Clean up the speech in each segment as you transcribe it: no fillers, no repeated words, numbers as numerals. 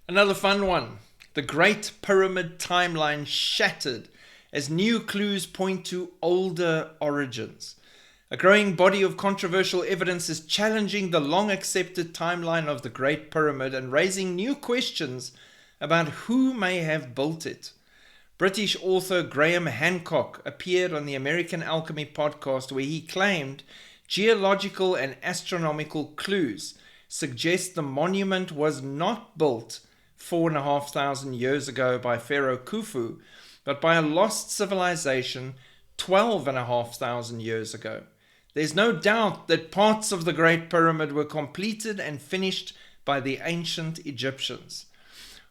Another fun one. The Great Pyramid timeline shattered as new clues point to older origins. A growing body of controversial evidence is challenging the long-accepted timeline of the Great Pyramid and raising new questions about who may have built it. British author Graham Hancock appeared on the American Alchemy podcast where he claimed geological and astronomical clues suggest the monument was not built 4,500 years ago by Pharaoh Khufu, but by a lost civilization 12,500 years ago. There's no doubt that parts of the Great Pyramid were completed and finished by the ancient Egyptians.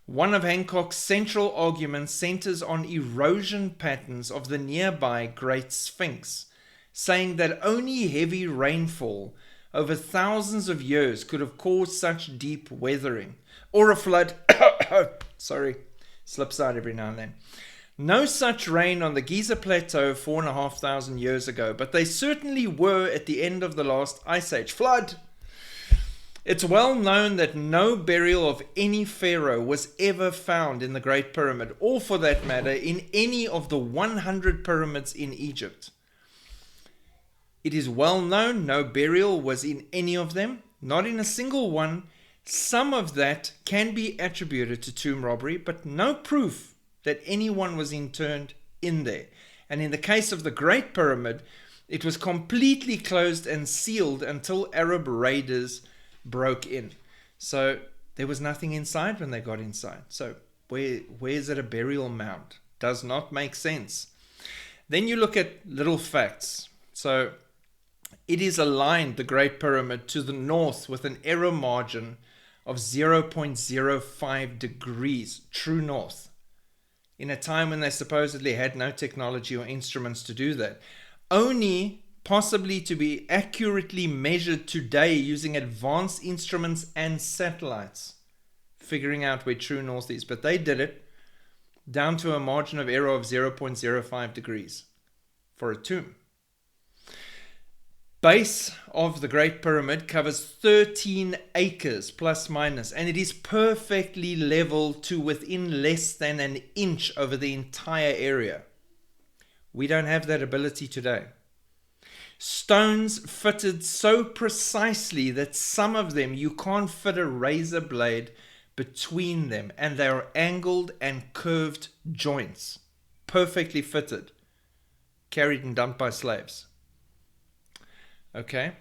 One of Hancock's central arguments centers on erosion patterns of the nearby Great Sphinx, saying that only heavy rainfall over thousands of years could have caused such deep weathering, or a flood. Sorry, slips out every now and then. No such rain on the Giza Plateau 4,500 years ago, but they certainly were at the end of the last ice age. Flood! It's well known that no burial of any pharaoh was ever found in the Great Pyramid, or for that matter, in any of the 100 pyramids in Egypt. It is well known no burial was in any of them, not in a single one. Some of that can be attributed to tomb robbery, but no proof that anyone was interned in there. And in the case of the Great Pyramid, it was completely closed and sealed until Arab raiders broke in. So there was nothing inside when they got inside. So where's it a burial mound? Does not make sense. Then you look at little facts. So it is aligned, the Great Pyramid, to the north with an error margin of 0.05 degrees, true north, in a time when they supposedly had no technology or instruments to do that. Only possibly to be accurately measured today using advanced instruments and satellites, figuring out where true north is. But they did it down to a margin of error of 0.05 degrees for a tomb. Base of the Great Pyramid covers 13 acres plus minus, and it is perfectly level to within less than an inch over the entire area. We don't have that ability today. Stones fitted so precisely that some of them you can't fit a razor blade between them, and they are angled and curved joints, perfectly fitted, carried and dumped by slaves. Okay,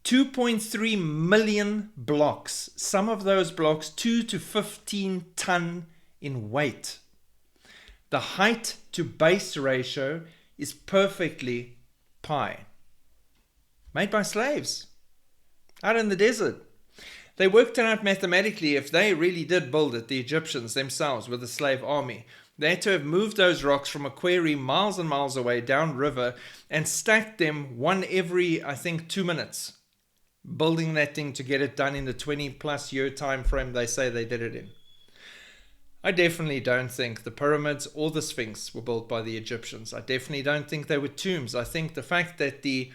2.3 million blocks, some of those blocks 2 to 15 ton in weight. The height to base ratio is perfectly pi. Made by slaves out in the desert. They worked it out mathematically. If they really did build it, the Egyptians themselves with a slave army, they had to have moved those rocks from a quarry miles and miles away downriver and stacked them one every, I think, 2 minutes, building that thing to get it done in the 20 plus year time frame they say they did it in. I definitely don't think the pyramids or the Sphinx were built by the Egyptians. I definitely don't think they were tombs. I think the fact that the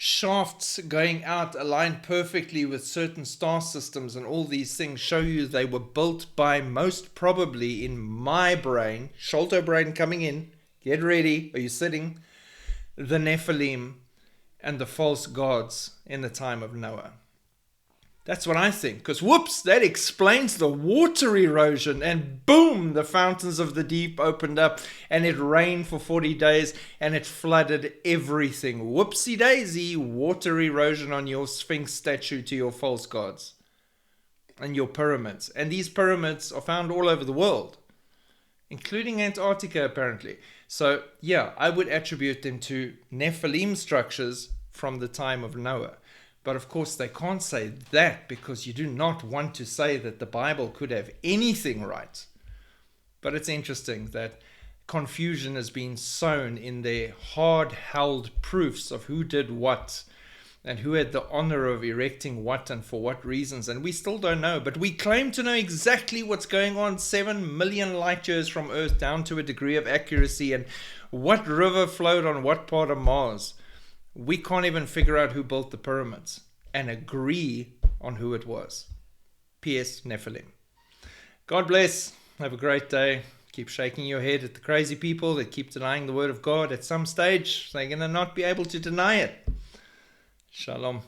shafts going out aligned perfectly with certain star systems and all these things show you they were built by, most probably, in my brain, Sholto brain coming in, get ready, are you sitting, the Nephilim and the false gods in the time of Noah. That's what I think, because whoops, that explains the water erosion, and boom, the fountains of the deep opened up and it rained for 40 days and it flooded everything. Whoopsie daisy, water erosion on your Sphinx statue to your false gods and your pyramids. And these pyramids are found all over the world, including Antarctica apparently. So yeah, I would attribute them to Nephilim structures from the time of Noah. But of course they can't say that, because you do not want to say that the Bible could have anything right. But it's interesting that confusion has been sown in their hard-held proofs of who did what and who had the honor of erecting what and for what reasons. And we still don't know, but we claim to know exactly what's going on 7 million light years from Earth down to a degree of accuracy, and what river flowed on what part of Mars. We can't even figure out who built the pyramids and agree on who it was. P.S. Nephilim. God bless. Have a great day. Keep shaking your head at the crazy people that keep denying the word of God. At some stage, they're going to not be able to deny it. Shalom.